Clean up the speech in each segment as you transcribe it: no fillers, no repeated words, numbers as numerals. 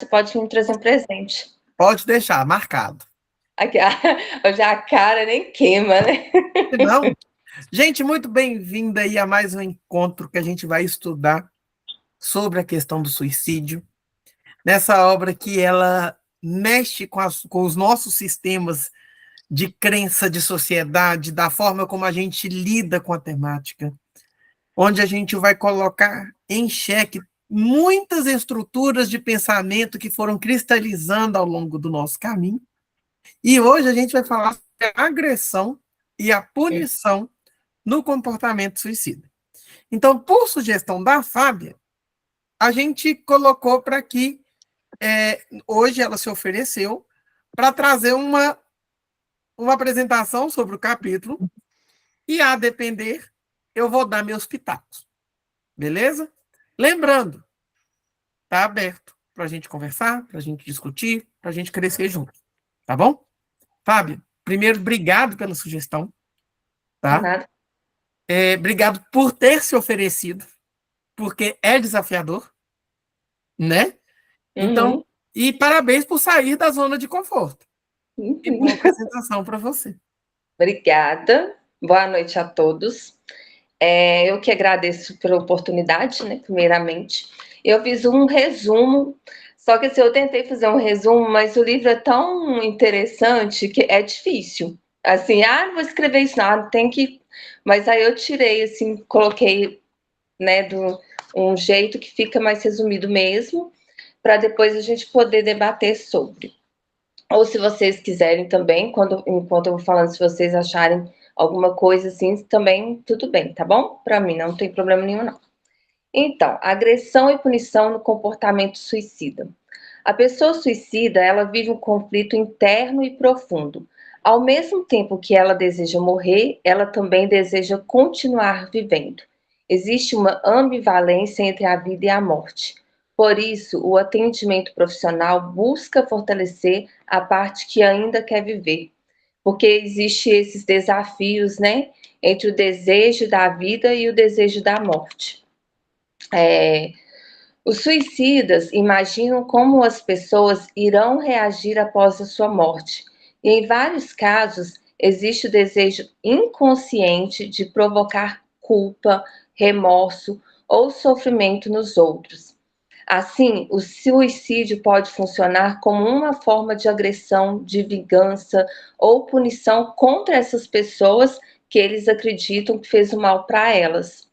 você pode me trazer um presente. Pode deixar, marcado. Aqui, hoje a cara nem queima, né? Não. Gente, muito bem-vinda aí a mais um encontro que a gente vai estudar sobre a questão do suicídio. Nessa obra que ela mexe com os nossos sistemas de crença de sociedade, da forma como a gente lida com a temática, onde a gente vai colocar em xeque muitas estruturas de pensamento que foram cristalizando ao longo do nosso caminho. E hoje a gente vai falar sobre a agressão e a punição no comportamento suicida. Então, por sugestão da Fábia, a gente colocou para que hoje ela se ofereceu para trazer uma apresentação sobre o capítulo e, a depender, eu vou dar meus pitacos. Beleza? Lembrando, tá aberto para a gente conversar, para a gente discutir, para a gente crescer junto. Tá bom? Fábio, primeiro, obrigado pela sugestão. Tá? Nada. Obrigado por ter se oferecido, porque é desafiador, né? Então, Uhum. e parabéns por sair da zona de conforto. E Uhum. boa apresentação para você. Obrigada. Boa noite a todos. Eu que agradeço pela oportunidade, né, primeiramente. Eu fiz um resumo, só que assim, eu tentei fazer um resumo, mas o livro é tão interessante que é difícil. Assim, não vou escrever isso, não, tem que. Mas aí eu tirei, assim, coloquei, né, um jeito que fica mais resumido mesmo, para depois a gente poder debater sobre. Ou se vocês quiserem também, enquanto eu vou falando, se vocês acharem alguma coisa assim, também tudo bem, tá bom? Para mim não tem problema nenhum, não. Então, agressão e punição no comportamento suicida. A pessoa suicida, ela vive um conflito interno e profundo. Ao mesmo tempo que ela deseja morrer, ela também deseja continuar vivendo. Existe uma ambivalência entre a vida e a morte. Por isso, o atendimento profissional busca fortalecer a parte que ainda quer viver, porque existe esses desafios, né, entre o desejo da vida e o desejo da morte. Os suicidas imaginam como as pessoas irão reagir após a sua morte, e em vários casos existe o desejo inconsciente de provocar culpa, remorso ou sofrimento nos outros. Assim, o suicídio pode funcionar como uma forma de agressão, de vingança ou punição contra essas pessoas que eles acreditam que fez o mal para elas.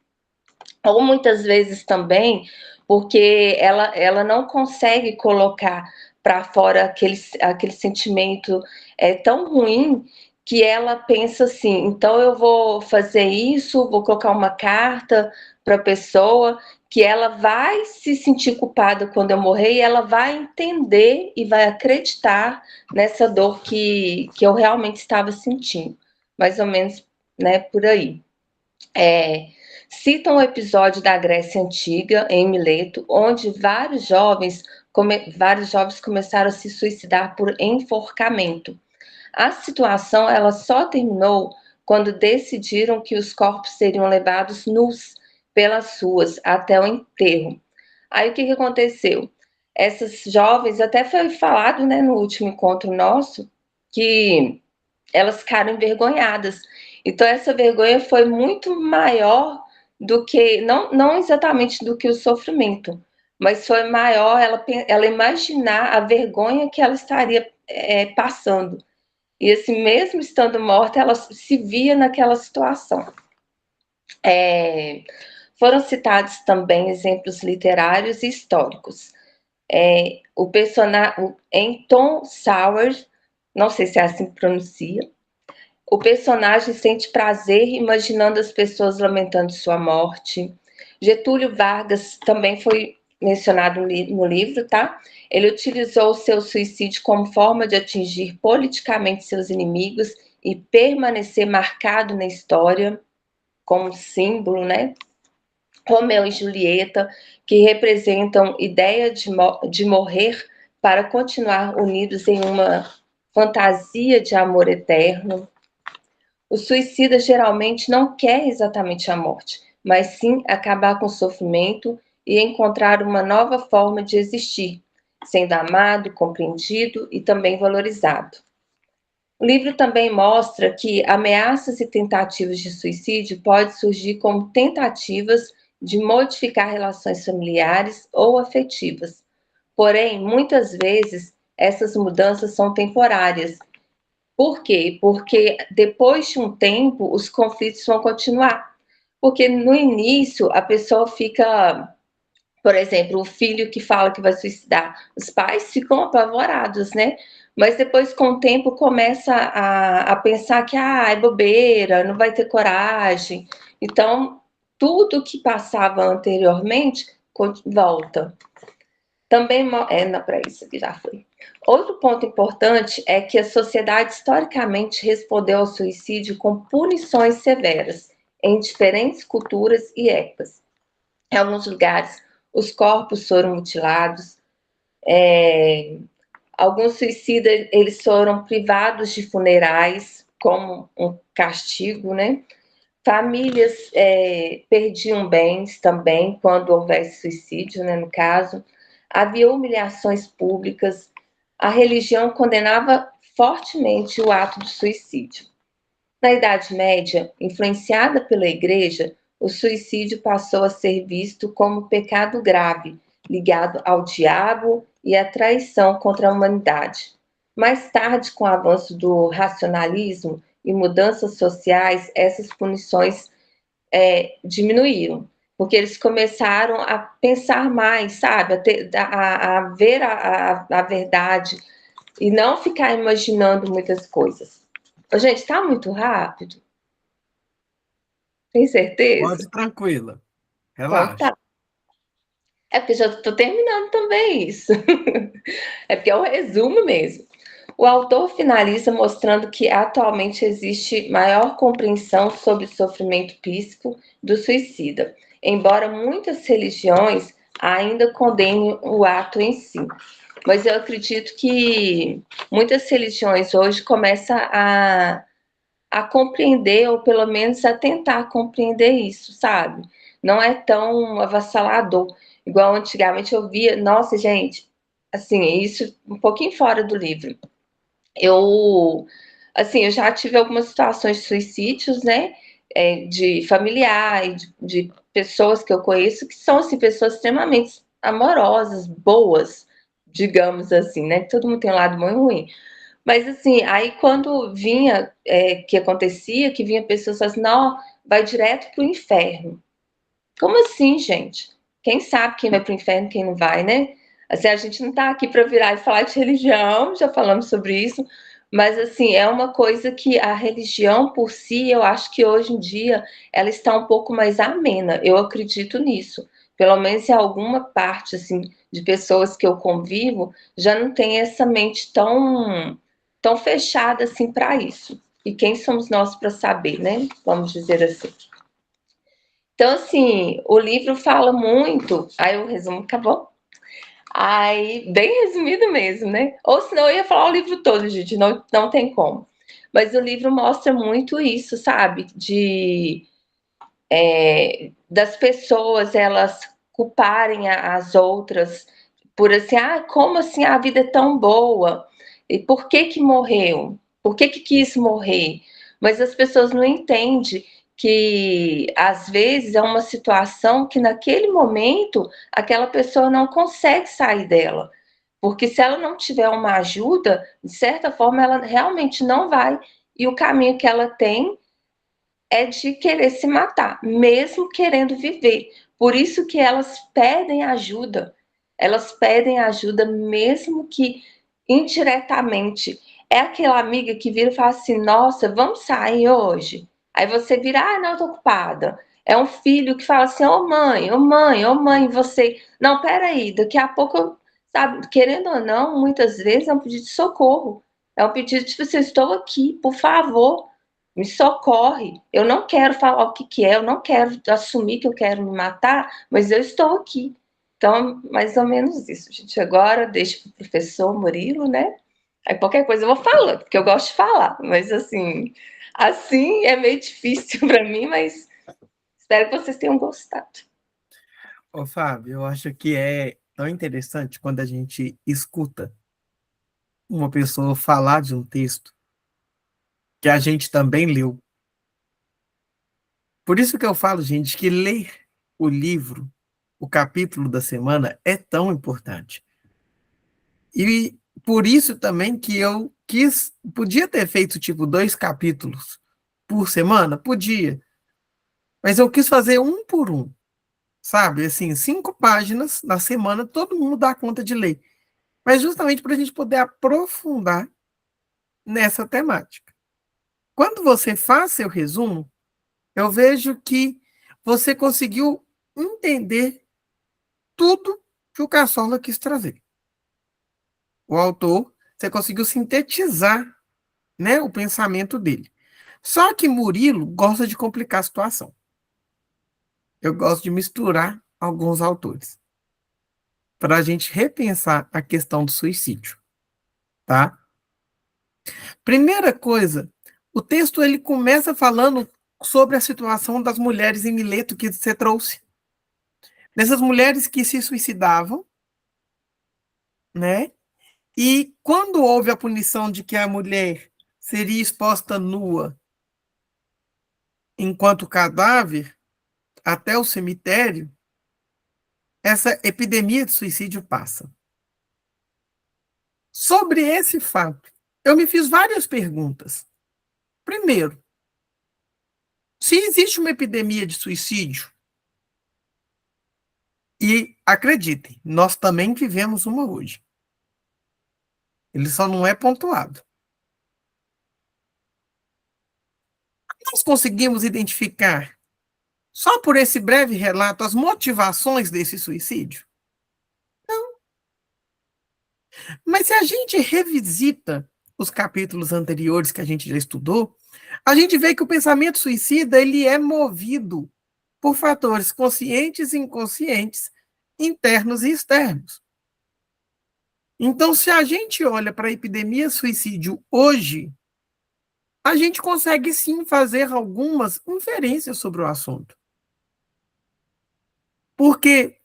Ou muitas vezes também porque ela não consegue colocar para fora aquele sentimento tão ruim que ela pensa assim, então eu vou fazer isso, vou colocar uma carta para a pessoa que ela vai se sentir culpada quando eu morrer e ela vai entender e vai acreditar nessa dor que eu realmente estava sentindo. Mais ou menos, né, por aí. Citam o episódio da Grécia Antiga, em Mileto, onde vários jovens começaram a se suicidar por enforcamento. A situação ela só terminou quando decidiram que os corpos seriam levados nus pelas ruas até o enterro. Aí o que aconteceu? Essas jovens, até foi falado, né, no último encontro nosso, que elas ficaram envergonhadas. Então, essa vergonha foi muito maior do que, não exatamente do que o sofrimento, mas foi maior ela imaginar a vergonha que ela estaria passando. E assim, mesmo estando morta, ela se via naquela situação. Foram citados também exemplos literários e históricos. O personagem Anton Sowers, não sei se é assim que pronuncia, o personagem sente prazer imaginando as pessoas lamentando sua morte. Getúlio Vargas também foi mencionado no livro, tá? Ele utilizou o seu suicídio como forma de atingir politicamente seus inimigos e permanecer marcado na história como símbolo, né? Romeu e Julieta, que representam ideia de morrer para continuar unidos em uma fantasia de amor eterno. O suicida geralmente não quer exatamente a morte, mas sim acabar com o sofrimento e encontrar uma nova forma de existir, sendo amado, compreendido e também valorizado. O livro também mostra que ameaças e tentativas de suicídio podem surgir como tentativas de modificar relações familiares ou afetivas. Porém, muitas vezes, essas mudanças são temporárias. Por quê? Porque depois de um tempo, os conflitos vão continuar. Porque no início, a pessoa fica, por exemplo, o filho que fala que vai suicidar, os pais ficam apavorados, né? Mas depois, com o tempo, começa a pensar que é bobeira, não vai ter coragem. Então, tudo que passava anteriormente volta. Também não, para isso que já foi. Outro ponto importante é que a sociedade historicamente respondeu ao suicídio com punições severas em diferentes culturas e épocas. Em alguns lugares, os corpos foram mutilados, alguns suicidas eles foram privados de funerais como um castigo, né? Famílias perdiam bens também quando houvesse suicídio, né, no caso. Havia humilhações públicas. A religião condenava fortemente o ato do suicídio. Na Idade Média, influenciada pela Igreja, o suicídio passou a ser visto como pecado grave, ligado ao diabo e à traição contra a humanidade. Mais tarde, com o avanço do racionalismo e mudanças sociais, essas punições diminuíram, porque eles começaram a pensar mais, sabe, a ver a verdade e não ficar imaginando muitas coisas. Gente, está muito rápido? Tem certeza? Pode tranquila. Então Relaxa. tá. É porque já estou terminando também isso. É porque é o resumo mesmo. O autor finaliza mostrando que atualmente existe maior compreensão sobre o sofrimento psíquico do suicida, embora muitas religiões ainda condenem o ato em si. Mas eu acredito que muitas religiões hoje começam a compreender, ou pelo menos a tentar compreender isso, sabe? Não é tão avassalador, igual antigamente eu via, nossa, gente, assim, isso um pouquinho fora do livro. Eu já tive algumas situações de suicídios, né? De familiar, de pessoas que eu conheço, que são assim, pessoas extremamente amorosas, boas, digamos assim, né? Todo mundo tem um lado bom e ruim. Mas assim, aí quando vinha, que acontecia, que vinha pessoas assim, não, vai direto pro inferno. Como assim, gente? Quem sabe quem vai pro inferno, quem não vai, né? Assim, a gente não tá aqui para virar e falar de religião, já falamos sobre isso, mas assim, é uma coisa que a religião por si, eu acho que hoje em dia ela está um pouco mais amena. Eu acredito nisso. Pelo menos em alguma parte assim de pessoas que eu convivo, já não tem essa mente tão fechada assim para isso. E quem somos nós para saber, né? Vamos dizer assim. Então, assim, o livro fala muito. Aí o resumo acabou. Aí, bem resumido mesmo, né? Ou senão eu ia falar o livro todo, gente, não tem como. Mas o livro mostra muito isso, sabe? Das pessoas elas culparem as outras por assim, como assim a vida é tão boa? E por que que morreu? Por que que quis morrer? Mas as pessoas não entendem que às vezes é uma situação que naquele momento aquela pessoa não consegue sair dela. Porque se ela não tiver uma ajuda, de certa forma ela realmente não vai. E o caminho que ela tem é de querer se matar, mesmo querendo viver. Por isso que elas pedem ajuda. Elas pedem ajuda mesmo que indiretamente. É aquela amiga que vira e fala assim: "Nossa, vamos sair hoje?" Aí você vira: "Ah, não, tô ocupada." É um filho que fala assim: "Ô mãe, ô mãe, ô mãe, você, não, peraí, daqui a pouco, sabe, querendo ou não, muitas vezes é um pedido de socorro. É um pedido tipo assim: estou aqui, por favor, me socorre. Eu não quero falar o que que é, eu não quero assumir que eu quero me matar, mas eu estou aqui." Então, mais ou menos isso, gente. Agora deixo para o professor Murilo, né? Aí qualquer coisa eu vou falando, porque eu gosto de falar, mas assim é meio difícil para mim, mas espero que vocês tenham gostado. Ô, Fábio, eu acho que é tão interessante quando a gente escuta uma pessoa falar de um texto que a gente também leu. Por isso que eu falo, gente, que ler o livro, o capítulo da semana, é tão importante. E por isso também que eu podia ter feito tipo 2 capítulos por semana, podia, mas eu quis fazer um por um, sabe? Assim, 5 páginas na semana, todo mundo dá conta de ler. Mas justamente para a gente poder aprofundar nessa temática. Quando você faz seu resumo, eu vejo que você conseguiu entender tudo que o Caçola quis trazer. O autor, você conseguiu sintetizar, né, o pensamento dele. Só que Murilo gosta de complicar a situação. Eu gosto de misturar alguns autores para a gente repensar a questão do suicídio, tá? Primeira coisa, o texto ele começa falando sobre a situação das mulheres em Mileto que você trouxe. Dessas mulheres que se suicidavam, né? E quando houve a punição de que a mulher seria exposta nua enquanto cadáver até o cemitério, essa epidemia de suicídio passa. Sobre esse fato, eu me fiz várias perguntas. Primeiro, se existe uma epidemia de suicídio, e acreditem, nós também vivemos uma hoje. Ele só não é pontuado. Nós conseguimos identificar, só por esse breve relato, as motivações desse suicídio? Mas se a gente revisita os capítulos anteriores que a gente já estudou, a gente vê que o pensamento suicida ele é movido por fatores conscientes e inconscientes, internos e externos. Então, se a gente olha para a epidemia suicídio hoje, a gente consegue sim fazer algumas inferências sobre o assunto. Porque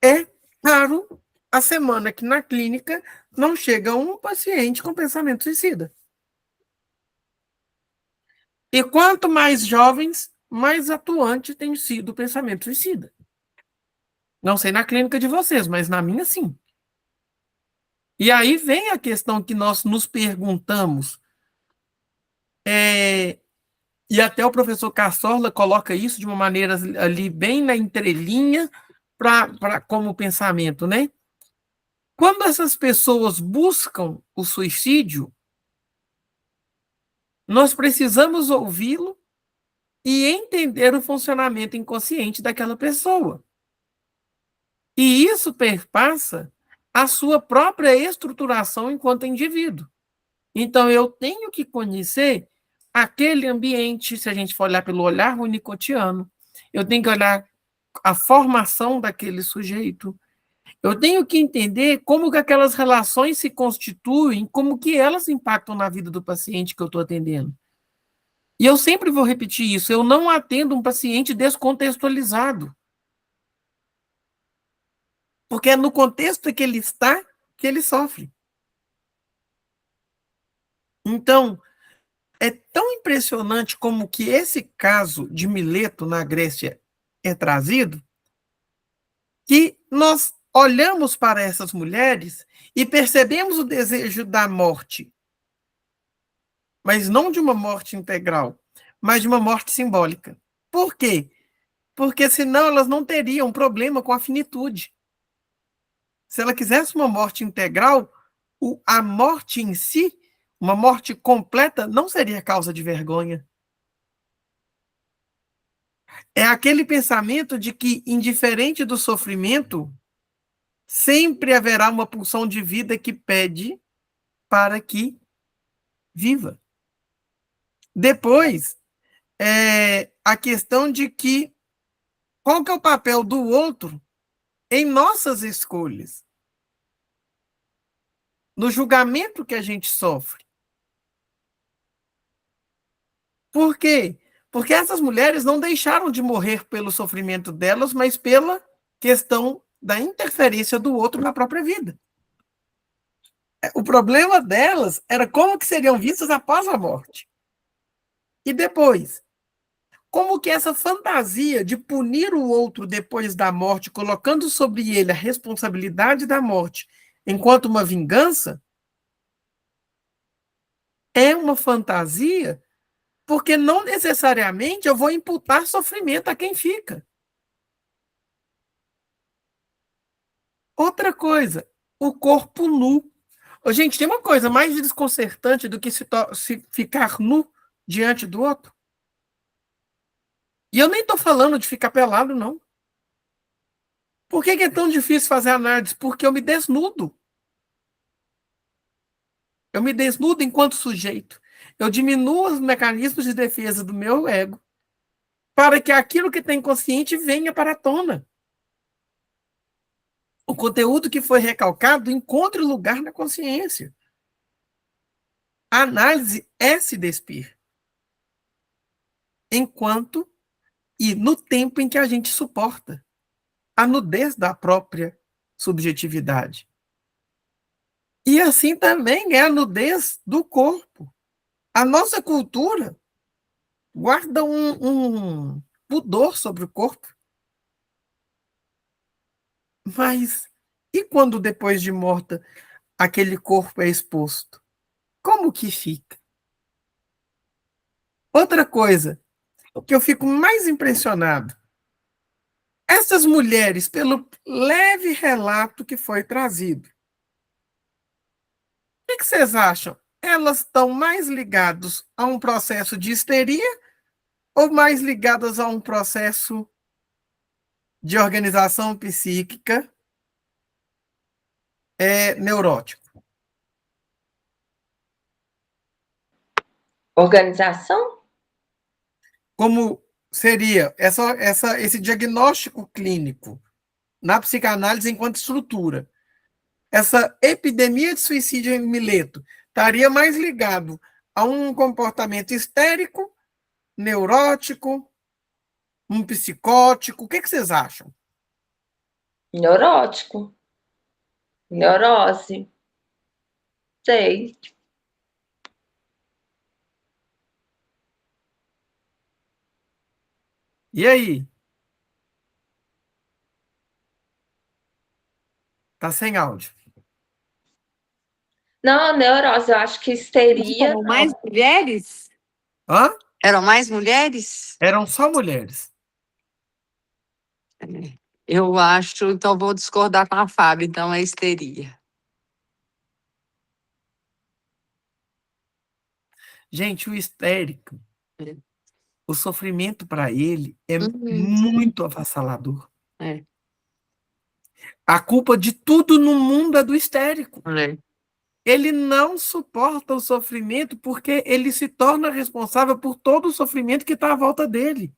é raro a semana que na clínica não chega um paciente com pensamento suicida. E quanto mais jovens, mais atuante tem sido o pensamento suicida. Não sei na clínica de vocês, mas na minha sim. E aí vem a questão que nós nos perguntamos, e até o professor Cassorla coloca isso de uma maneira ali bem na entrelinha, como pensamento, né? Quando essas pessoas buscam o suicídio, nós precisamos ouvi-lo e entender o funcionamento inconsciente daquela pessoa. E isso perpassa a sua própria estruturação enquanto indivíduo. Então, eu tenho que conhecer aquele ambiente, se a gente for olhar pelo olhar unicotiano, eu tenho que olhar a formação daquele sujeito, eu tenho que entender como que aquelas relações se constituem, como que elas impactam na vida do paciente que eu estou atendendo. E eu sempre vou repetir isso, eu não atendo um paciente descontextualizado. Porque é no contexto que ele está que ele sofre. Então, é tão impressionante como que esse caso de Mileto na Grécia é trazido, que nós olhamos para essas mulheres e percebemos o desejo da morte, mas não de uma morte integral, mas de uma morte simbólica. Por quê? Porque senão elas não teriam problema com a finitude. Se ela quisesse uma morte integral, a morte em si, uma morte completa, não seria causa de vergonha. É aquele pensamento de que, indiferente do sofrimento, sempre haverá uma pulsão de vida que pede para que viva. Depois, a questão de que qual que é o papel do outro em nossas escolhas, no julgamento que a gente sofre. Por quê? Porque essas mulheres não deixaram de morrer pelo sofrimento delas, mas pela questão da interferência do outro na própria vida. O problema delas era como que seriam vistas após a morte. E depois, como que essa fantasia de punir o outro depois da morte, colocando sobre ele a responsabilidade da morte enquanto uma vingança, é uma fantasia, porque não necessariamente eu vou imputar sofrimento a quem fica. Outra coisa, o corpo nu. Ô, gente, tem uma coisa mais desconcertante do que se ficar nu diante do outro? E eu nem estou falando de ficar pelado, não. Por que é tão difícil fazer análise? Porque eu me desnudo. Eu me desnudo enquanto sujeito. Eu diminuo os mecanismos de defesa do meu ego para que aquilo que tem consciente venha para a tona. O conteúdo que foi recalcado encontre lugar na consciência. A análise é se despir. Enquanto e no tempo em que a gente suporta a nudez da própria subjetividade. E assim também é a nudez do corpo. A nossa cultura guarda um pudor sobre o corpo. Mas e quando depois de morta aquele corpo é exposto? Como que fica? Outra coisa, o que eu fico mais impressionado, essas mulheres, pelo leve relato que foi trazido, o que vocês acham? Elas estão mais ligadas a um processo de histeria ou mais ligadas a um processo de organização psíquica neurótico? Organização? Como seria esse diagnóstico clínico na psicanálise enquanto estrutura? Essa epidemia de suicídio em Mileto estaria mais ligado a um comportamento histérico, neurótico, um psicótico? O que vocês acham? Neurótico. Neurose. Sei. E aí? Tá sem áudio. Não, neurose, eu acho que histeria, Eram mais não. mulheres? Hã? Eram mais mulheres? Eram só mulheres. Eu acho, então vou discordar com a Fábio, então é histeria. Gente, o histérico, É. o sofrimento para ele é Uhum. muito avassalador. É. A culpa de tudo no mundo é do histérico. É. Ele não suporta o sofrimento porque ele se torna responsável por todo o sofrimento que está à volta dele.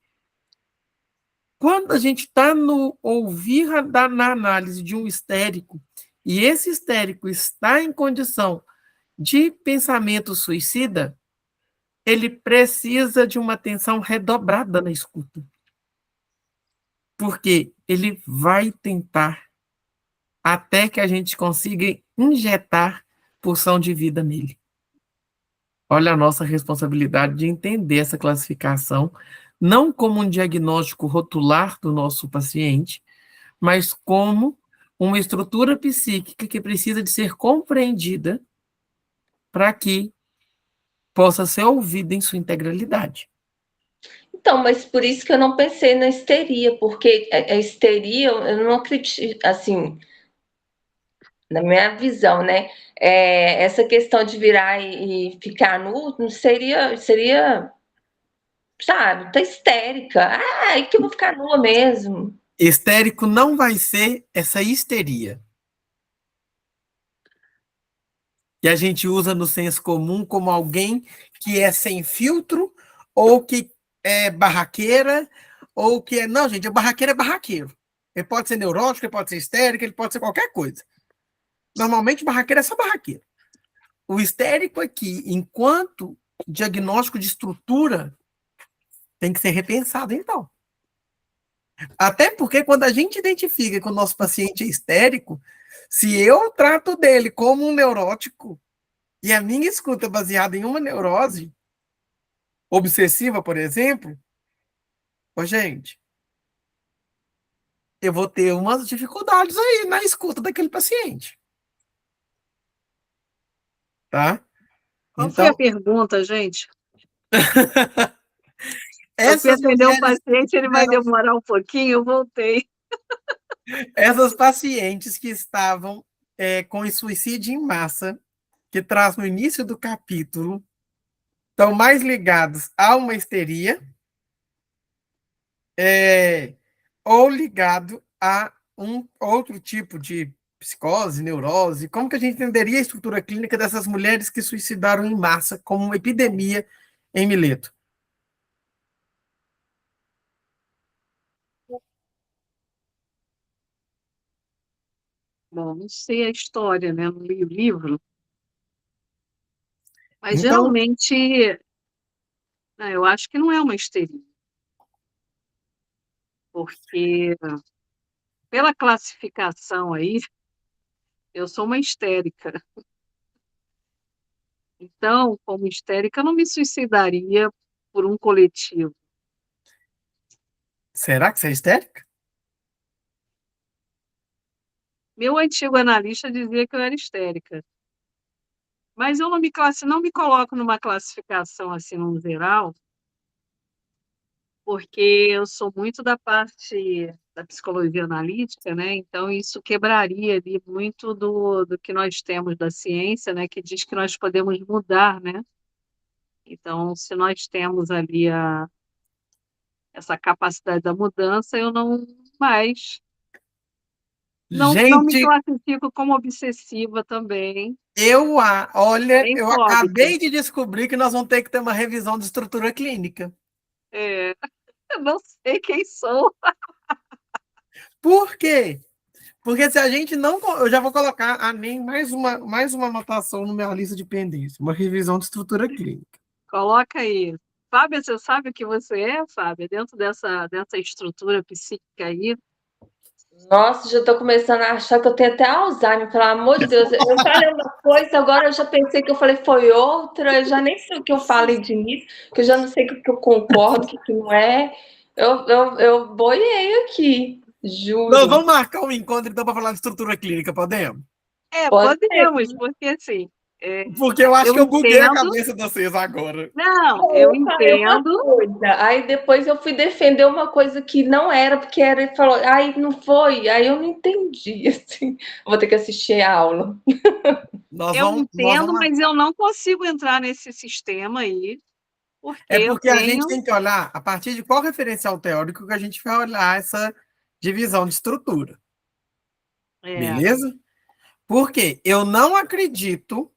Quando a gente está no ouvir na análise de um histérico, e esse histérico está em condição de pensamento suicida, ele precisa de uma atenção redobrada na escuta. Porque ele vai tentar até que a gente consiga injetar porção de vida nele. Olha a nossa responsabilidade de entender essa classificação, não como um diagnóstico rotular do nosso paciente, mas como uma estrutura psíquica que precisa de ser compreendida para que possa ser ouvida em sua integralidade. Então, mas por isso que eu não pensei na histeria, porque a histeria, eu não acredito, assim, na minha visão, né? Essa questão de virar e ficar nu, não seria, sabe, tá histérica. Ah, é que eu vou ficar nua mesmo. Histérico não vai ser essa histeria que a gente usa no senso comum como alguém que é sem filtro ou que é barraqueira ou que é... Não, gente, o barraqueiro é barraqueiro. Ele pode ser neurótico, ele pode ser histérico, ele pode ser qualquer coisa. Normalmente, barraqueiro é só barraqueiro. O histérico aqui, enquanto diagnóstico de estrutura, tem que ser repensado, então. Até porque quando a gente identifica que o nosso paciente é histérico, se eu trato dele como um neurótico e a minha escuta é baseada em uma neurose obsessiva, por exemplo, ô, gente, eu vou ter umas dificuldades aí na escuta daquele paciente. Tá? Qual foi a Então, pergunta, gente? Eu fui essas atender um mulheres paciente, ele vai demorar um pouquinho, eu voltei. essas pacientes que estavam com suicídio em massa, que traz no início do capítulo, estão mais ligados a uma histeria ou ligado a um outro tipo de psicose, neurose. Como que a gente entenderia a estrutura clínica dessas mulheres que suicidaram em massa como uma epidemia em Mileto? Bom, não sei a história, né? Não li o livro, mas Então, geralmente, eu acho que não é uma histeria, porque pela classificação aí, eu sou uma histérica. Então, como histérica, eu não me suicidaria por um coletivo. será que você é histérica? Meu antigo analista dizia que eu era histérica, mas eu não me coloco numa classificação assim, num geral, porque eu sou muito da parte da psicologia analítica, né? Então isso quebraria ali muito do que nós temos da ciência, né? Que diz que nós podemos mudar, né? Então, se nós temos ali essa capacidade da mudança, eu não mais não me Gente, classifico como obsessiva também, olha, nem eu fóbica. acabei de descobrir que nós vamos ter que ter uma revisão de estrutura clínica. É, eu não sei quem sou. Por quê? Porque se a gente não. Eu já vou colocar a NEM mais uma anotação na minha lista de pendência, uma revisão de estrutura clínica. Coloca aí. Fábia, você sabe o que você é, Fábia? Dentro dessa estrutura psíquica aí? Nossa, já estou começando a achar que eu tenho até Alzheimer, pelo amor de Deus. Eu falei uma coisa, agora eu já pensei que eu falei foi outra, eu já nem sei o que eu falei de início, que eu já não sei o que eu concordo, o que não é. Eu boiei aqui, Nós juro. vamos marcar um encontro, então, para falar de estrutura clínica, podemos? Pode ser. Podemos, porque assim, Porque eu acho eu que eu buguei a entendo. cabeça de vocês agora. Não, eu Eu falei uma entendo. coisa, aí depois eu fui defender uma coisa que não era, porque era, ele falou, aí não foi, aí eu não entendi, assim. Vou ter que assistir a aula. Eu Nós entendo, vamos. mas eu não consigo entrar nesse sistema aí, porque É eu porque a gente tenho. tem que olhar a partir de qual referencial teórico que a gente vai olhar essa divisão de estrutura. É, Beleza? Porque eu não acredito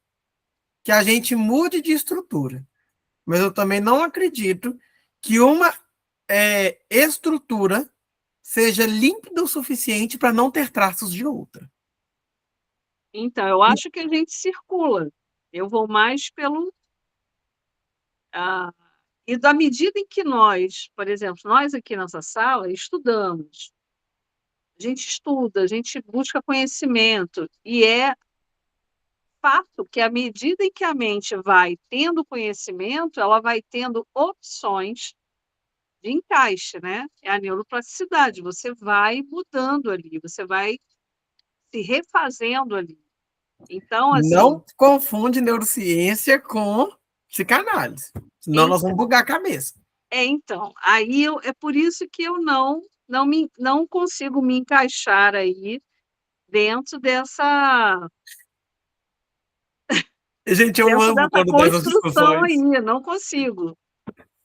que a gente mude de estrutura, mas eu também não acredito que uma estrutura seja límpida o suficiente para não ter traços de outra. então, eu acho que a gente circula. Eu vou mais pelo. E da medida em que nós, por exemplo, nós aqui nessa sala estudamos, a gente estuda, a gente busca conhecimento, e é fato que à medida em que a mente vai tendo conhecimento, ela vai tendo opções de encaixe, né? É a neuroplasticidade, você vai mudando ali, você vai se refazendo ali. Então, assim, Não confunde neurociência com psicanálise, senão nós vamos bugar a cabeça. aí é por isso que eu não consigo me encaixar aí dentro Gente, eu dentro amo dessa quando tem essas construção aí, discussões. não consigo.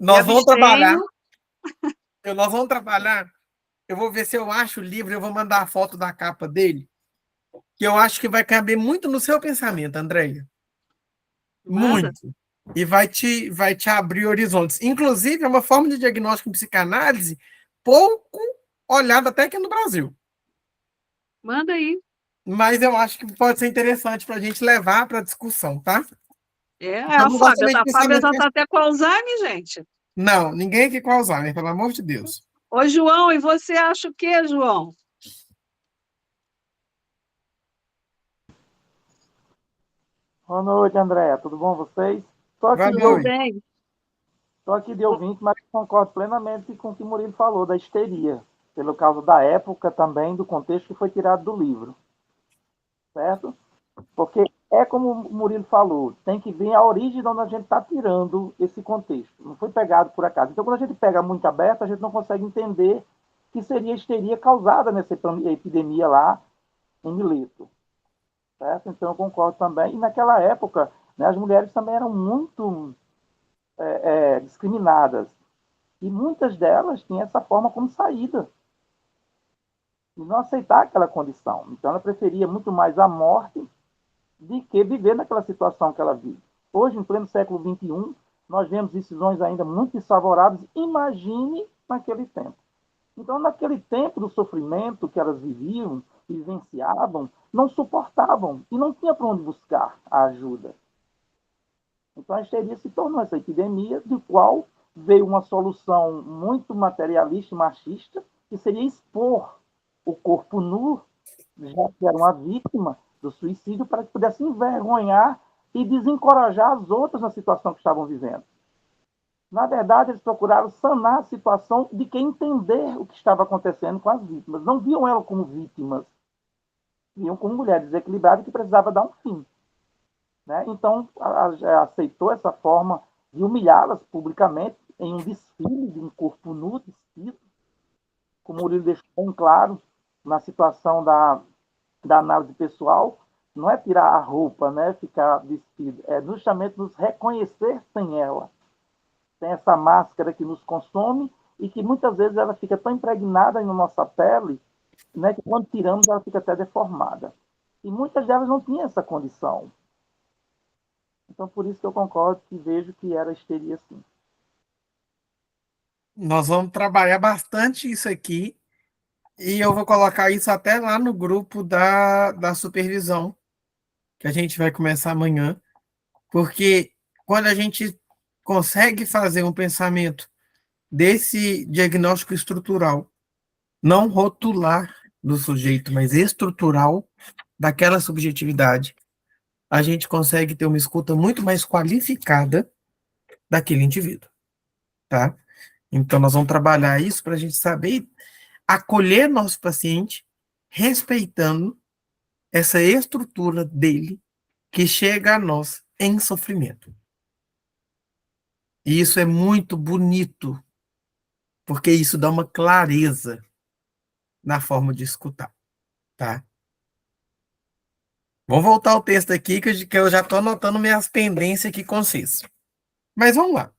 Me Nós vamos trabalhar, abstenho. nós vamos trabalhar. Eu vou ver se eu acho o livro, eu vou mandar a foto da capa dele, que eu acho que vai caber muito no seu pensamento, Andréia. Manda, Muito. E vai te abrir horizontes. Inclusive, é uma forma de diagnóstico em psicanálise pouco olhada até aqui no Brasil. manda aí. Mas eu acho que pode ser interessante para a gente levar para discussão, tá? É Eu a não gosto Fábia, também de a Fábia pensamento. já está até com Alzheimer, gente. Não, ninguém aqui com Alzheimer, pelo amor de Deus. Ô, João, e você acha o quê, João? Boa noite, Andréa. Tudo bom vocês? Estou Boa aqui, Tudo noite. bem? tô aqui de ouvinte, mas concordo plenamente com o que o Murilo falou da histeria, pelo causa da época também, do contexto que foi tirado do livro, certo? Porque é como o Murilo falou, tem que ver a origem de onde a gente está tirando esse contexto. Não foi pegado por acaso. Então, quando a gente pega muito aberto, a gente não consegue entender que seria a histeria causada nessa epidemia lá em Mileto, certo? Então, eu concordo também. E naquela época, né, as mulheres também eram muito discriminadas. E muitas delas tinham essa forma como saída. E não aceitar aquela condição. Então, ela preferia muito mais a morte de que viver naquela situação que ela vive. Hoje, em pleno século XXI, nós vemos decisões ainda muito desfavoráveis. Imagine naquele tempo. Então, naquele tempo do sofrimento que elas viviam, vivenciavam, não suportavam e não tinha para onde buscar a ajuda. Então, a histeria se tornou essa epidemia, de qual veio uma solução muito materialista e machista, que seria expor o corpo nu, já que era uma vítima do suicídio, para que pudesse envergonhar e desencorajar as outras na situação que estavam vivendo. Na verdade, eles procuraram sanar a situação de quem entender o que estava acontecendo com as vítimas. Não viam elas como vítimas, viam como mulheres desequilibradas que precisavam dar um fim. Né? Então, aceitou essa forma de humilhá-las publicamente em um desfile de um corpo nu, despido, como o Murilo deixou bem claro na situação da análise pessoal, não é tirar a roupa, né, ficar despido, é justamente nos reconhecer sem ela, sem essa máscara que nos consome e que muitas vezes ela fica tão impregnada na nossa pele, né, que quando tiramos ela fica até deformada. E muitas delas não tinham essa condição. Então, por isso que eu concordo que vejo que era histeria, sim. Nós vamos trabalhar bastante isso aqui e eu vou colocar isso até lá no grupo da supervisão, que a gente vai começar amanhã, porque quando a gente consegue fazer um pensamento desse diagnóstico estrutural, não rotular do sujeito, mas estrutural daquela subjetividade, a gente consegue ter uma escuta muito mais qualificada daquele indivíduo, tá? Então, nós vamos trabalhar isso para a gente saber acolher nosso paciente, respeitando essa estrutura dele que chega a nós em sofrimento. E isso é muito bonito, porque isso dá uma clareza na forma de escutar, tá? Vamos voltar ao texto aqui, que eu já estou anotando minhas pendências aqui com vocês. Mas vamos lá.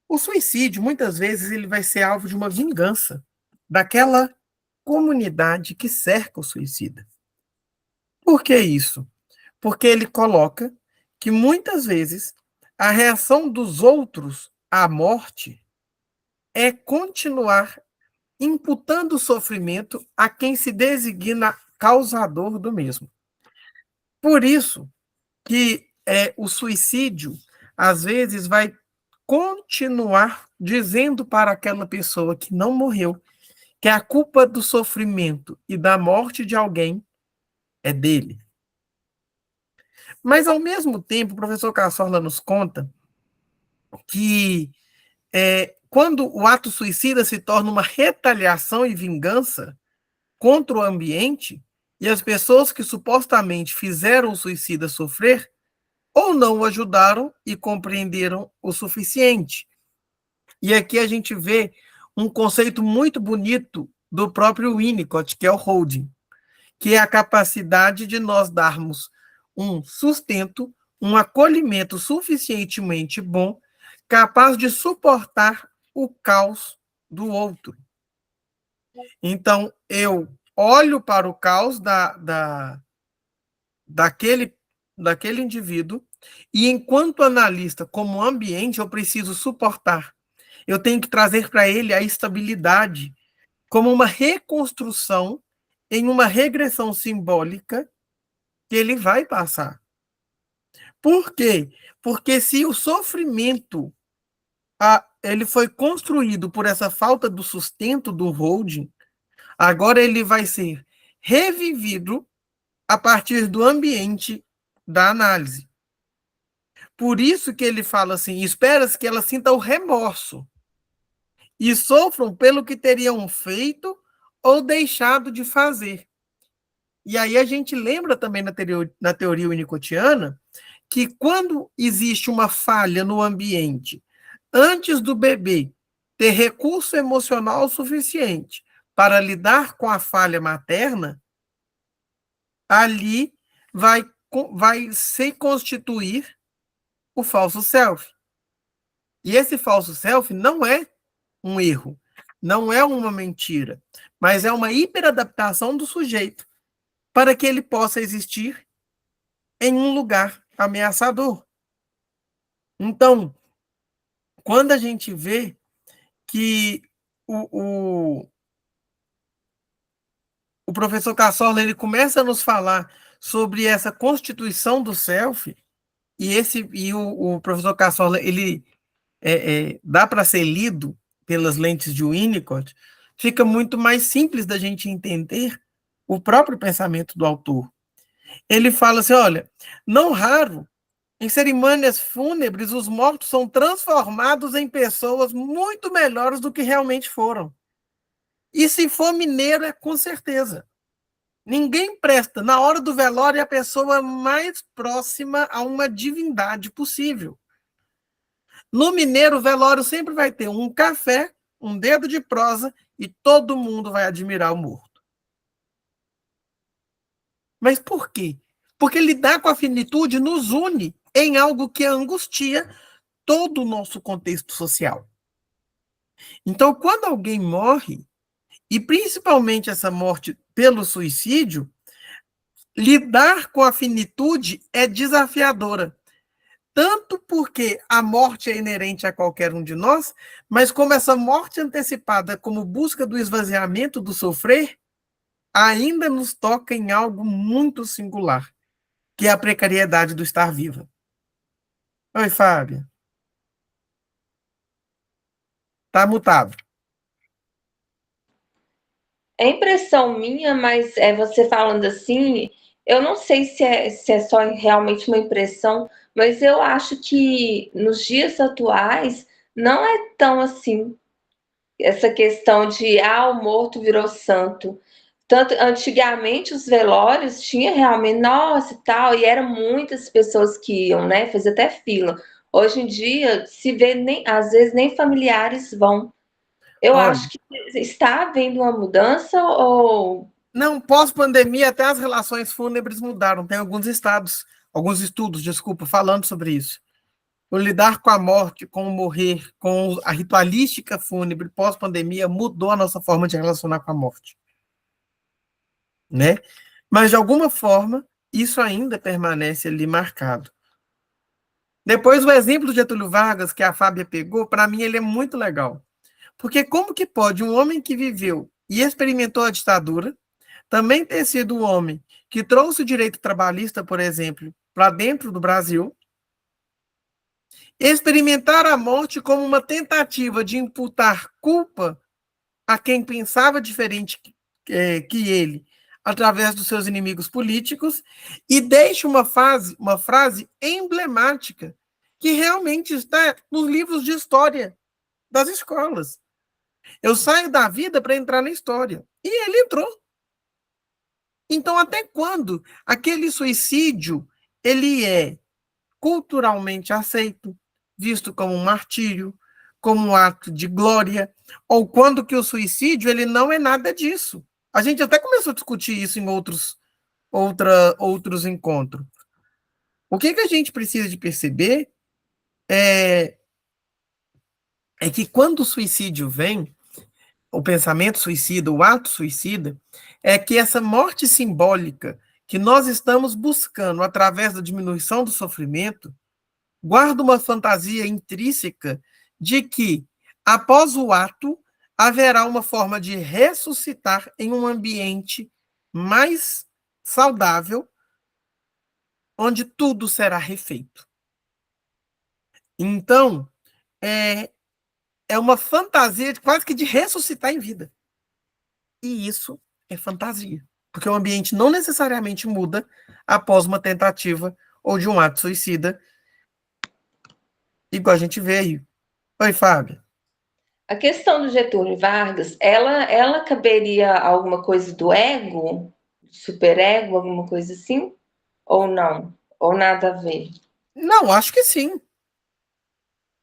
O suicídio, muitas vezes, ele vai ser alvo de uma vingança daquela comunidade que cerca o suicida. Por que isso? Porque ele coloca que, muitas vezes, a reação dos outros à morte é continuar imputando o sofrimento a quem se designa causador do mesmo. Por isso que o suicídio, às vezes, vai continuar dizendo para aquela pessoa que não morreu que a culpa do sofrimento e da morte de alguém é dele. Mas, ao mesmo tempo, o professor Cassorla nos conta que quando o ato suicida se torna uma retaliação e vingança contra o ambiente, e as pessoas que supostamente fizeram o suicida sofrer, ou não o ajudaram e compreenderam o suficiente. E aqui a gente vê um conceito muito bonito do próprio Winnicott, que é o holding, que é a capacidade de nós darmos um sustento, um acolhimento suficientemente bom, capaz de suportar o caos do outro. Então, eu olho para o caos daquele indivíduo e, enquanto analista, como ambiente, eu preciso suportar. Eu tenho que trazer para ele a estabilidade como uma reconstrução em uma regressão simbólica que ele vai passar. Por quê? Porque se o sofrimento ele foi construído por essa falta do sustento do holding, agora ele vai ser revivido a partir do ambiente da análise. Por isso que ele fala assim, espera-se que ela sinta o remorso e sofram pelo que teriam feito ou deixado de fazer. E aí a gente lembra também na teoria winnicottiana que quando existe uma falha no ambiente, antes do bebê ter recurso emocional suficiente para lidar com a falha materna, ali vai se constituir o falso self. E esse falso self não é um erro, não é uma mentira, mas é uma hiperadaptação do sujeito para que ele possa existir em um lugar ameaçador. Então, quando a gente vê que o professor Cassorla ele começa a nos falar sobre essa constituição do self, e o professor Cassorla ele dá para ser lido pelas lentes de Winnicott, fica muito mais simples da gente entender o próprio pensamento do autor. Ele fala assim, olha, não raro, em cerimônias fúnebres, os mortos são transformados em pessoas muito melhores do que realmente foram. E se for mineiro, é com certeza. Ninguém presta, na hora do velório, a pessoa mais próxima a uma divindade possível. No mineiro, o velório sempre vai ter um café, um dedo de prosa e todo mundo vai admirar o morto. Mas por quê? Porque lidar com a finitude nos une em algo que angustia todo o nosso contexto social. Então, quando alguém morre, e principalmente essa morte pelo suicídio, lidar com a finitude é desafiadora. Tanto porque a morte é inerente a qualquer um de nós, mas como essa morte antecipada como busca do esvaziamento do sofrer, ainda nos toca em algo muito singular, que é a precariedade do estar viva. Oi, Fábio. Tá mutado. É impressão minha, mas você falando assim, eu não sei se é só realmente uma impressão, mas eu acho que nos dias atuais não é tão assim essa questão de o morto virou santo. Tanto antigamente os velórios tinha realmente, nossa e tal, e eram muitas pessoas que iam, né? Fazia até fila. Hoje em dia se vê nem, às vezes nem familiares vão. Eu Olha, acho que está havendo uma mudança ou não, pós-pandemia, até as relações fúnebres mudaram. Tem alguns estudos, desculpa, falando sobre isso. O lidar com a morte, com o morrer, com a ritualística fúnebre pós-pandemia mudou a nossa forma de relacionar com a morte. Né? Mas, de alguma forma, isso ainda permanece ali marcado. Depois, o exemplo do Getúlio Vargas, que a Fábia pegou, para mim ele é muito legal. Porque como que pode um homem que viveu e experimentou a ditadura também ter sido o homem que trouxe o direito trabalhista, por exemplo, para dentro do Brasil, experimentar a morte como uma tentativa de imputar culpa a quem pensava diferente que ele, através dos seus inimigos políticos, e deixa uma frase emblemática que realmente está nos livros de história das escolas. Eu saio da vida para entrar na história. E ele entrou. Então, até quando aquele suicídio ele é culturalmente aceito, visto como um martírio, como um ato de glória, ou quando que o suicídio ele não é nada disso? A gente até começou a discutir isso em outros encontros. O que a gente precisa de perceber é que quando o suicídio vem, o pensamento suicida, o ato suicida, é que essa morte simbólica que nós estamos buscando através da diminuição do sofrimento, guarda uma fantasia intrínseca de que, após o ato, haverá uma forma de ressuscitar em um ambiente mais saudável, onde tudo será refeito. Então, é uma fantasia quase que de ressuscitar em vida. E isso é fantasia, porque o ambiente não necessariamente muda após uma tentativa ou de um ato suicida, igual a gente vê aí. Oi, Fábio. A questão do Getúlio Vargas, ela caberia alguma coisa do ego, superego, alguma coisa assim? Ou não? Ou nada a ver? Não, acho que sim.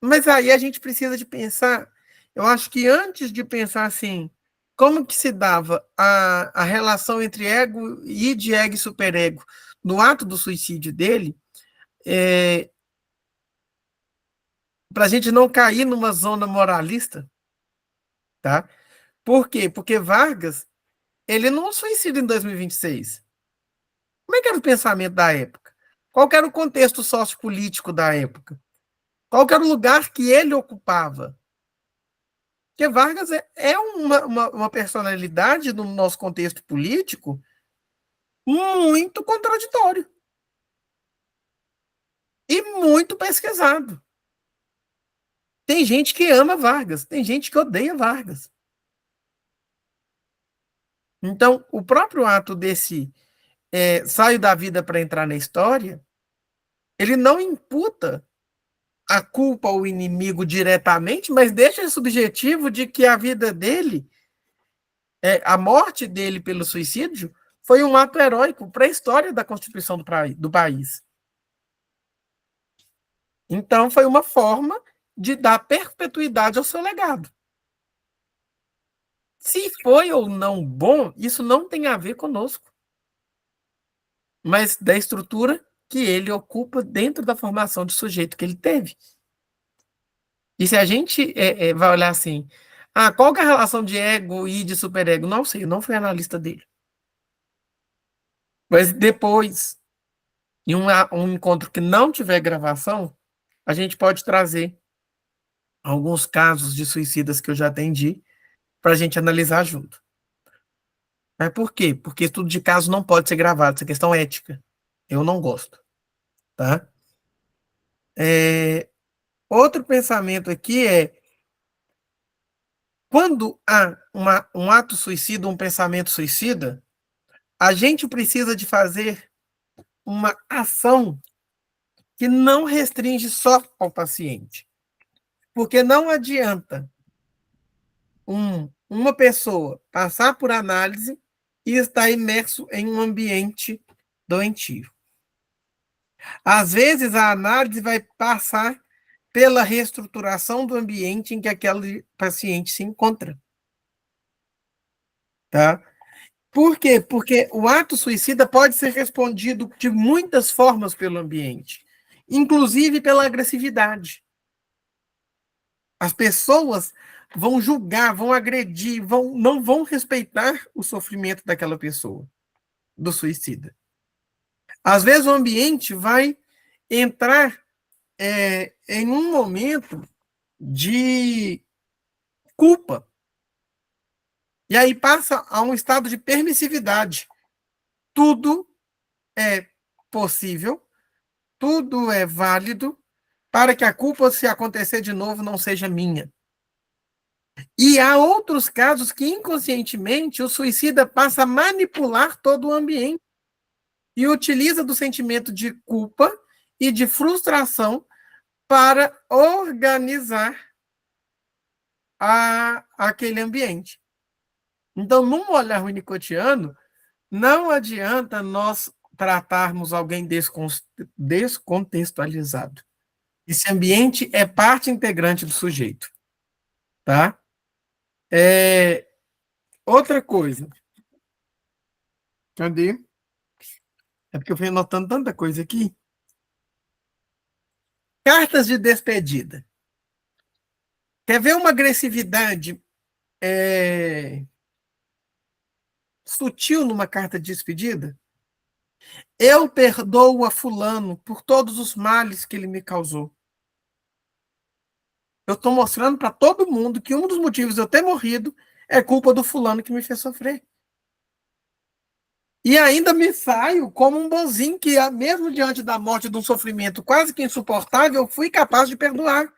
Mas aí a gente precisa de pensar, eu acho que antes de pensar assim, como que se dava a relação entre ego, id, ego e superego no ato do suicídio dele, para a gente não cair numa zona moralista, tá? Por quê? Porque Vargas, ele não suicida em 2026. Como é que era o pensamento da época? Qual que era o contexto sociopolítico da época? Qual que era o lugar que ele ocupava? Porque Vargas é uma personalidade no nosso contexto político muito contraditório e muito pesquisado. Tem gente que ama Vargas, tem gente que odeia Vargas. Então, o próprio ato desse saio da vida para entrar na história, ele não imputa a culpa ao inimigo diretamente, mas deixa subjetivo de que a vida dele, a morte dele pelo suicídio, foi um ato heróico para a história da constituição do país. Então, foi uma forma de dar perpetuidade ao seu legado. Se foi ou não bom, isso não tem a ver conosco, mas da estrutura que ele ocupa dentro da formação de sujeito que ele teve. E se a gente vai olhar assim, qual que é a relação de ego e de superego? Não sei, eu não fui analista dele. Mas depois, em um encontro que não tiver gravação, a gente pode trazer alguns casos de suicidas que eu já atendi para a gente analisar junto. Mas por quê? Porque estudo de caso não pode ser gravado, isso é questão ética. Eu não gosto, tá? Outro pensamento aqui quando há um ato suicida, um pensamento suicida, a gente precisa de fazer uma ação que não restringe só ao paciente. Porque não adianta uma pessoa passar por análise e estar imerso em um ambiente doentio. Às vezes, a análise vai passar pela reestruturação do ambiente em que aquele paciente se encontra. Tá? Por quê? Porque o ato suicida pode ser respondido de muitas formas pelo ambiente, inclusive pela agressividade. As pessoas vão julgar, vão agredir, não vão respeitar o sofrimento daquela pessoa, do suicida. Às vezes o ambiente vai entrar em um momento de culpa. E aí passa a um estado de permissividade. Tudo é possível, tudo é válido, para que a culpa, se acontecer de novo, não seja minha. E há outros casos que, inconscientemente, o suicida passa a manipular todo o ambiente e utiliza do sentimento de culpa e de frustração para organizar aquele ambiente. Então, num olhar winnicottiano, não adianta nós tratarmos alguém descontextualizado. Esse ambiente é parte integrante do sujeito. Tá? Outra coisa. Cadê? É porque eu fui anotando tanta coisa aqui. Cartas de despedida. Quer ver uma agressividade sutil numa carta de despedida? Eu perdoo a fulano por todos os males que ele me causou. Eu estou mostrando para todo mundo que um dos motivos de eu ter morrido é culpa do fulano que me fez sofrer. E ainda me saio como um bonzinho que, mesmo diante da morte de um sofrimento quase que insuportável, eu fui capaz de perdoar.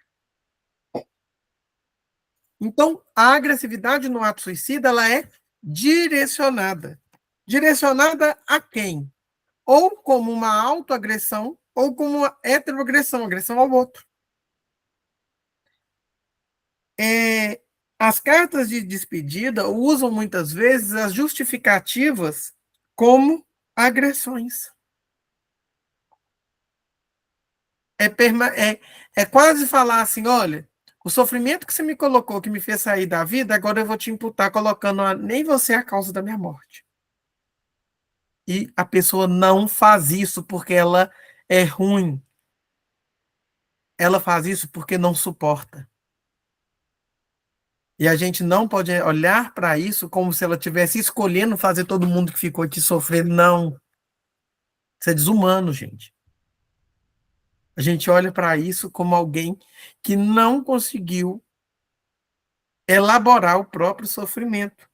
Então, a agressividade no ato suicida, ela é direcionada. Direcionada a quem? Ou como uma autoagressão, ou como uma heteroagressão, agressão ao outro. As cartas de despedida usam muitas vezes as justificativas como agressões. É quase falar assim, olha, o sofrimento que você me colocou, que me fez sair da vida, agora eu vou te imputar colocando nem você é a causa da minha morte. E a pessoa não faz isso porque ela é ruim. Ela faz isso porque não suporta. E a gente não pode olhar para isso como se ela estivesse escolhendo fazer todo mundo que ficou aqui sofrer. Não. Isso é desumano, gente. A gente olha para isso como alguém que não conseguiu elaborar o próprio sofrimento.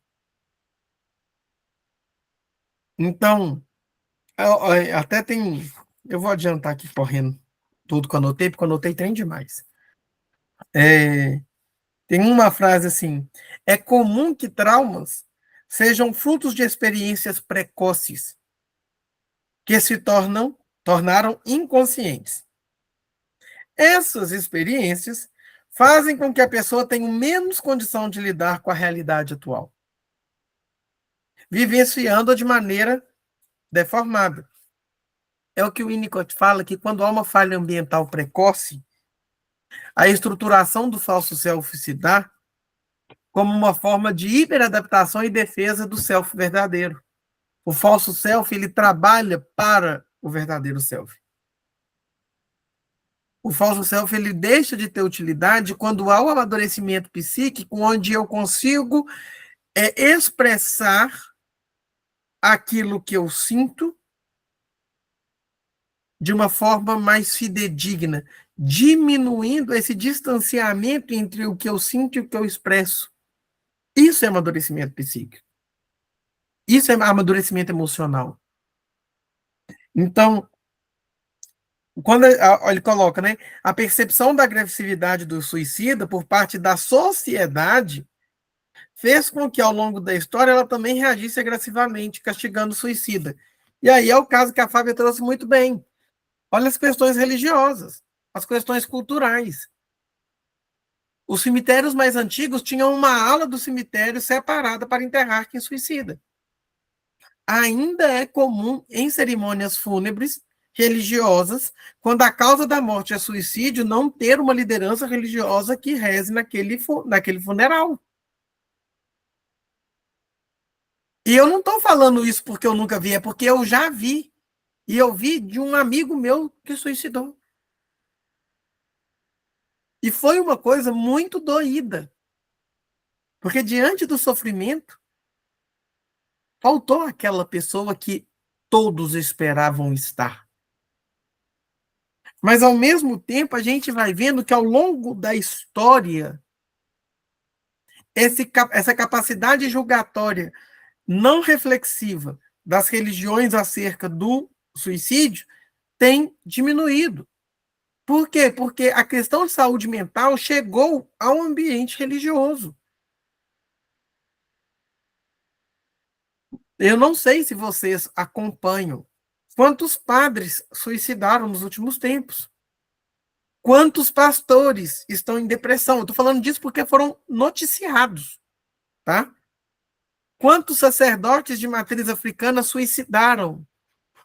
Então, até tem... Eu vou adiantar aqui correndo tudo que eu anotei, porque eu anotei trem demais. Tem uma frase assim: é comum que traumas sejam frutos de experiências precoces que se tornaram inconscientes. Essas experiências fazem com que a pessoa tenha menos condição de lidar com a realidade atual, vivenciando de maneira deformada. É o que o Winnicott fala, que quando há uma falha ambiental precoce, a estruturação do falso self se dá como uma forma de hiperadaptação e defesa do self verdadeiro. O falso self, ele trabalha para o verdadeiro self. O falso self, ele deixa de ter utilidade quando há o amadurecimento psíquico, onde eu consigo expressar aquilo que eu sinto de uma forma mais fidedigna, diminuindo esse distanciamento entre o que eu sinto e o que eu expresso. Isso é amadurecimento psíquico. Isso é amadurecimento emocional. Então, quando ele coloca, né, a percepção da agressividade do suicida por parte da sociedade fez com que, ao longo da história, ela também reagisse agressivamente, castigando o suicida. E aí é o caso que a Fábia trouxe muito bem. Olha as questões religiosas, as questões culturais. Os cemitérios mais antigos tinham uma ala do cemitério separada para enterrar quem suicida. Ainda é comum em cerimônias fúnebres religiosas, quando a causa da morte é suicídio, não ter uma liderança religiosa que reze naquele funeral. E eu não estou falando isso porque eu nunca vi, é porque eu já vi. E eu vi de um amigo meu que suicidou. E foi uma coisa muito doída. Porque diante do sofrimento, faltou aquela pessoa que todos esperavam estar. Mas, ao mesmo tempo, a gente vai vendo que, ao longo da história, essa capacidade julgatória não reflexiva das religiões acerca do suicídio tem diminuído. Por quê? Porque a questão de saúde mental chegou ao ambiente religioso. Eu não sei se vocês acompanham quantos padres suicidaram nos últimos tempos. Quantos pastores estão em depressão? Eu estou falando disso porque foram noticiados, tá? Quantos sacerdotes de matriz africana suicidaram?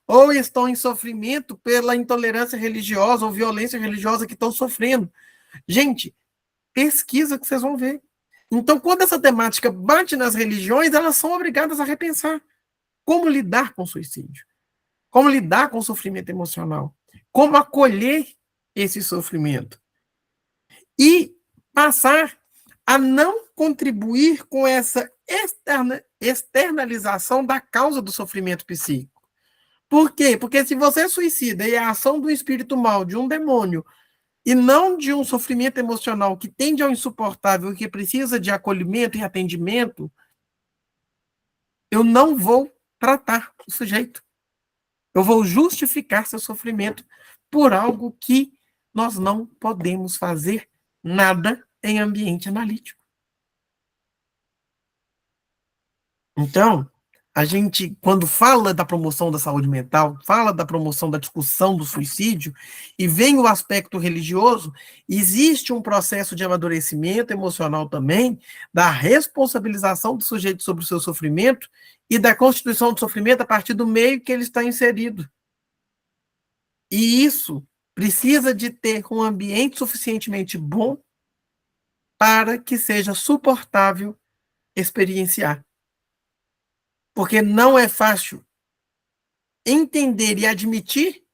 Ou estão em sofrimento pela intolerância religiosa ou violência religiosa que estão sofrendo? Gente, pesquisa que vocês vão ver. Então, quando essa temática bate nas religiões, elas são obrigadas a repensar como lidar com o suicídio, como lidar com o sofrimento emocional, como acolher esse sofrimento e passar a não contribuir com essa externalização da causa do sofrimento psíquico. Por quê? Porque se você suicida e é a ação do espírito mal, de um demônio, e não de um sofrimento emocional que tende ao insuportável, que precisa de acolhimento e atendimento, eu não vou tratar o sujeito. Eu vou justificar seu sofrimento por algo que nós não podemos fazer nada em ambiente analítico. Então, a gente, quando fala da promoção da saúde mental, fala da promoção da discussão do suicídio, e vem o aspecto religioso, existe um processo de amadurecimento emocional também, da responsabilização do sujeito sobre o seu sofrimento e da constituição do sofrimento a partir do meio que ele está inserido. E isso precisa de ter um ambiente suficientemente bom para que seja suportável experienciar. Porque não é fácil entender e admitir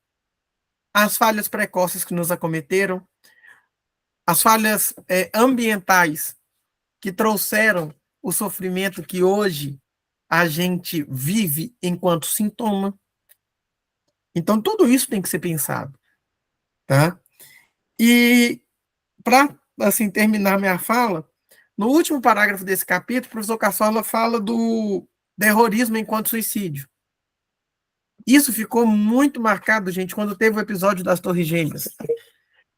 as falhas precoces que nos acometeram, as falhas ambientais que trouxeram o sofrimento que hoje a gente vive enquanto sintoma. Então, tudo isso tem que ser pensado. Tá? E, para assim, terminar minha fala, no último parágrafo desse capítulo, o professor Cassola fala do terrorismo enquanto suicídio. Isso ficou muito marcado, gente, quando teve o episódio das Torres Gêmeas.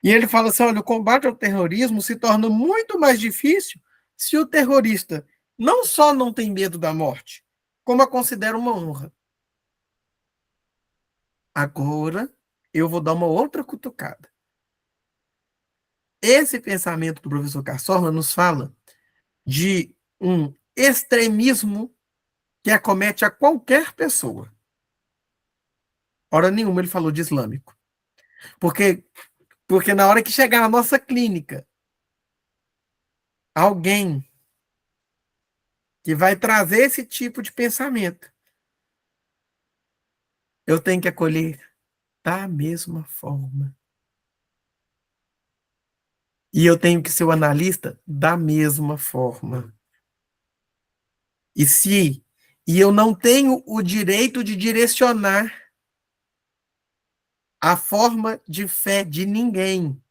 E ele fala assim, olha, o combate ao terrorismo se torna muito mais difícil se o terrorista não só não tem medo da morte, como a considera uma honra. Agora, eu vou dar uma outra cutucada. Esse pensamento do professor Cassorla nos fala de um extremismo que acomete a qualquer pessoa. Hora nenhuma ele falou de islâmico. Porque na hora que chegar na nossa clínica, alguém que vai trazer esse tipo de pensamento, eu tenho que acolher da mesma forma. E eu tenho que ser o analista da mesma forma. E eu não tenho o direito de direcionar a forma de fé de ninguém.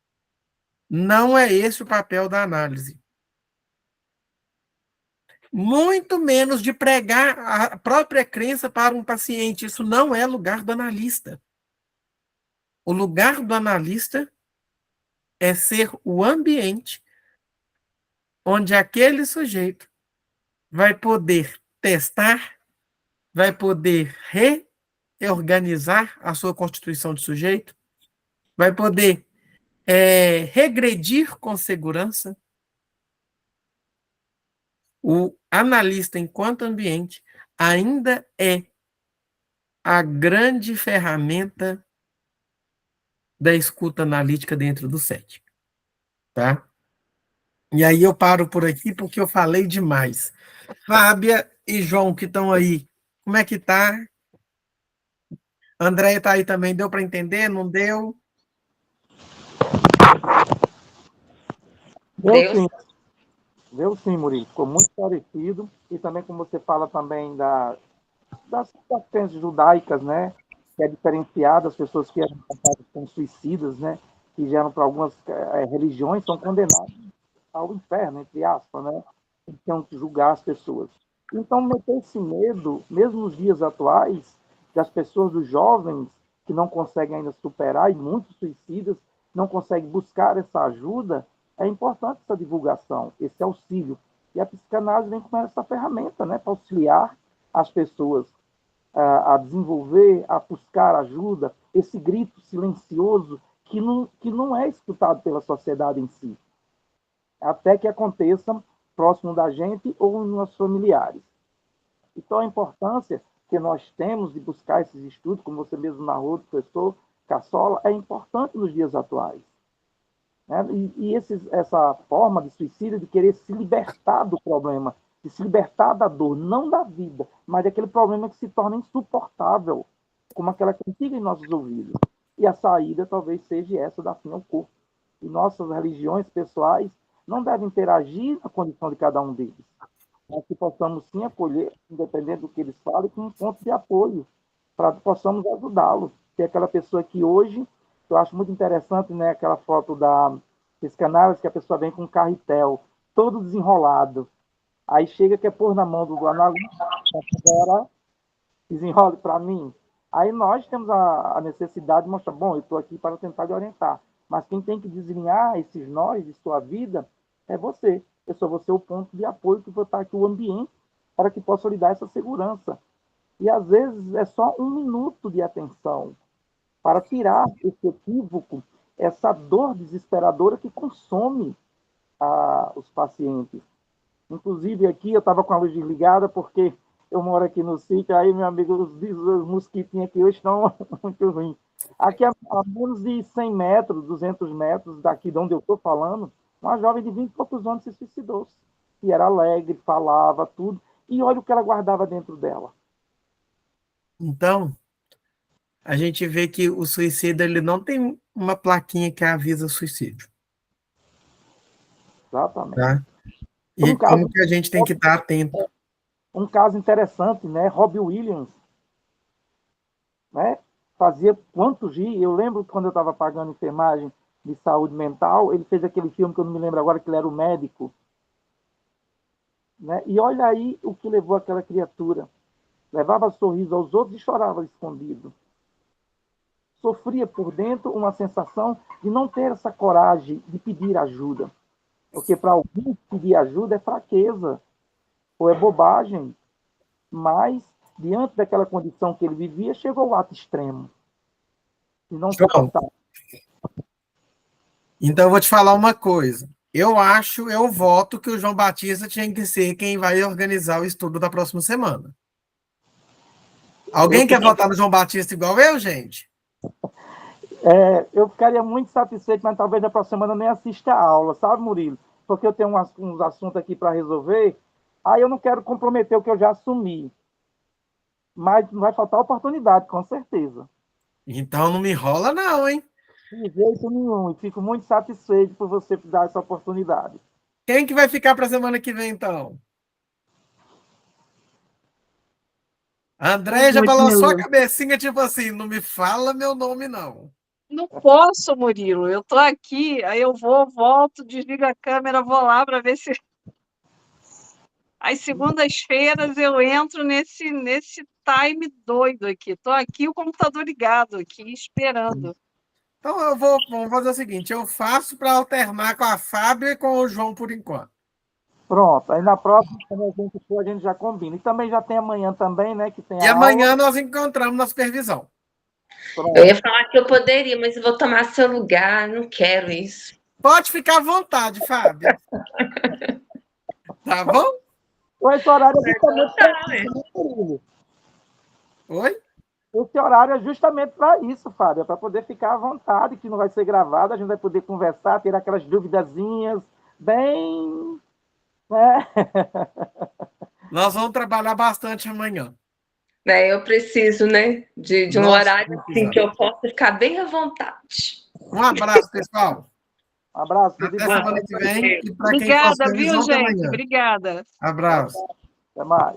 Não é esse o papel da análise. Muito menos de pregar a própria crença para um paciente. Isso não é lugar do analista. O lugar do analista é ser o ambiente onde aquele sujeito vai poder testar, vai poder reorganizar a sua constituição de sujeito, vai poder regredir com segurança. O analista, enquanto ambiente, ainda é a grande ferramenta da escuta analítica dentro do SET. Tá? E aí eu paro por aqui porque eu falei demais. Fábia e João, que estão aí, como é que tá? Andréia está aí também, deu para entender? Não deu? Deu sim, Murilo. Ficou muito parecido. E também, como você fala também das crenças judaicas, né? Que é diferenciada, as pessoas que eram tratadas como suicidas, né? Que geram para algumas religiões, são condenadas ao inferno, entre aspas, né? Então, que julgar as pessoas. Então, meter esse medo, mesmo nos dias atuais, das pessoas, dos jovens, que não conseguem ainda superar, e muitos suicidas não conseguem buscar essa ajuda, é importante essa divulgação, esse auxílio. E a psicanálise vem com essa ferramenta, né, para auxiliar as pessoas a desenvolver, a buscar ajuda, esse grito silencioso que não é escutado pela sociedade em si, até que aconteça próximo da gente ou nos nossos familiares. Então, a importância que nós temos de buscar esses estudos, como você mesmo narrou, professor Cassola, é importante nos dias atuais. Né? E essa forma de suicídio, de querer se libertar do problema, de se libertar da dor, não da vida, mas daquele problema que se torna insuportável, como aquela cantiga em nossos ouvidos. E a saída talvez seja essa da fim ao corpo. E nossas religiões pessoais não devem interagir na condição de cada um deles, mas que possamos sim acolher, independente do que eles falem, com um ponto de apoio, para que possamos ajudá-lo. Tem aquela pessoa que hoje, eu acho muito interessante, né, aquela foto da psicanálise, que a pessoa vem com um carretel, todo desenrolado, aí chega, quer pôr na mão do analista, agora desenrole para mim. Aí nós temos a necessidade de mostrar, bom, eu estou aqui para tentar lhe orientar, mas quem tem que desenhar esses nós de sua vida é você. Eu só vou ser o ponto de apoio que vou estar aqui, o ambiente para que possa lhe dar essa segurança. E, às vezes, é só 1 minuto de atenção para tirar esse equívoco, essa dor desesperadora que consome os pacientes. Inclusive, aqui eu estava com a luz desligada, porque eu moro aqui no sítio, aí, meu amigo, os mosquitinhos aqui hoje estão muito ruins. Aqui, a menos de 100 metros, 200 metros daqui de onde eu estou falando, uma jovem de 20 e poucos anos se suicidou. E era alegre, falava tudo, e olha o que ela guardava dentro dela. Então, a gente vê que o suicida ele não tem uma plaquinha que avisa suicídio. Exatamente. Tá? E como que a gente tem que estar atento? Um caso interessante, né? Robbie Williams, né? Fazia quantos dias? Eu lembro que quando eu estava pagando enfermagem de saúde mental, ele fez aquele filme que eu não me lembro agora, que ele era o médico. Né? E olha aí o que levou aquela criatura. Levava sorriso aos outros e chorava escondido. Sofria por dentro uma sensação de não ter essa coragem de pedir ajuda. Porque para alguns pedir ajuda é fraqueza, ou é bobagem. Mas, diante daquela condição que ele vivia, chegou ao ato extremo. E não suportava. Então, eu vou te falar uma coisa. Eu voto que o João Batista tinha que ser quem vai organizar o estudo da próxima semana. Alguém quer votar no João Batista igual eu, gente? Eu ficaria muito satisfeito, mas talvez na próxima semana eu nem assista a aula, sabe, Murilo? Porque eu tenho uns assuntos aqui para resolver, aí eu não quero comprometer o que eu já assumi. Mas não vai faltar oportunidade, com certeza. Então não me enrola não, hein? De jeito nenhum, e fico muito satisfeito por você dar essa oportunidade. Quem que vai ficar para a semana que vem, então? André já balançou a cabecinha, tipo assim, não me fala meu nome, não. Não posso, Murilo. Eu tô aqui, aí eu volto, desligo a câmera, vou lá para ver se... Às segundas-feiras eu entro nesse time doido aqui. Tô aqui, o computador ligado aqui, esperando. Então vamos fazer o seguinte, eu faço para alternar com a Fábio e com o João por enquanto. Pronto, aí na próxima, quando a gente for, a gente já combina. E também já tem amanhã também, né? Que tem e amanhã nós encontramos na supervisão. Pronto. Eu ia falar que eu poderia, mas eu vou tomar seu lugar, não quero isso. Pode ficar à vontade, Fábio. Tá bom? Esse horário é justamente para isso. Oi? Esse horário é justamente para isso, Fábio, é para poder ficar à vontade, que não vai ser gravado, a gente vai poder conversar, ter aquelas duvidazinhas bem... Né? Nós vamos trabalhar bastante amanhã. Eu preciso, né, de um horário assim, que eu possa ficar bem à vontade. Um abraço, pessoal. Um abraço. Até semana que vem. Obrigada, viu, gente? Obrigada. Abraço. Até mais.